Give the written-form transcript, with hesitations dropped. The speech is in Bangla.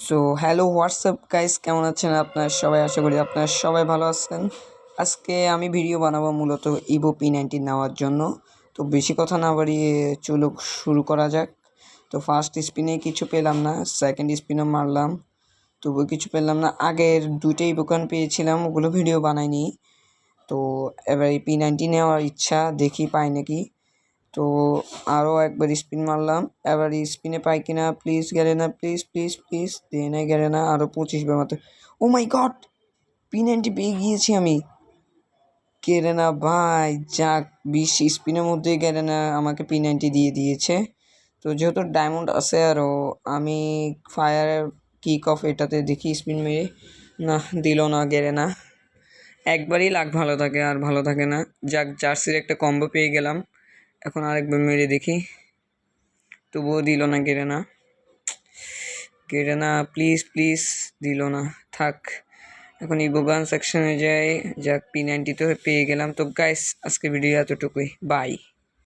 সো হ্যালো হোয়াটসঅ্যাপ গাইস, কেমন আছেন আপনার সবাই? আশা করি আপনার সবাই ভালো আছেন। আজকে আমি ভিডিও বানাবো মূলত ইভো P90 নেওয়ার জন্য। তো বেশি কথা না বাড়িয়ে চলো শুরু করা যাক। তো ফার্স্ট স্পিনে কিছু পেলাম না, সেকেন্ড স্পিনও মারলাম, তবুও কিছু পেলাম না। আগের দুইটাই ইভোকয়েন পেয়েছিলাম, ওগুলো ভিডিও বানাইনি। তো এবার এই P90 নেওয়ার ইচ্ছা, দেখি পাই নাকি। তো আরও একবার স্পিন মারলাম, এবার স্পিনে পাই কিনা। প্লিজ গেলে না, প্লিজ প্লিজ প্লিজ, দিয়ে নেই গেলে না। আরও 25 বার মাত্র। ও মাই গড, P90 পেয়ে গিয়েছি আমি। গেলে না ভাই, যাক 20 স্পিনের মধ্যেই গেলে না আমাকে P90 দিয়ে দিয়েছে। তো যেহেতু ডায়মন্ড আছে আরও, আমি ফায়ার কিক অফ এটাতে দেখি স্পিন মেরে, না দিল না, গেলে না। একবারই লাক ভালো থাকে আর ভালো থাকে না। যাক, জার্সির একটা কম্বো পেয়ে গেলাম। এখন আরেকবার মেরে দেখি, তবুও দিল না, গেড়ে না, গেড়ে না, প্লিজ প্লিজ, দিল না, থাক। এখন ইবোগান সেকশনে যাই। যাক, P90 তো পেয়ে গেলাম। তো গাইস, আজকে ভিডিও এতটুকুই, বাই।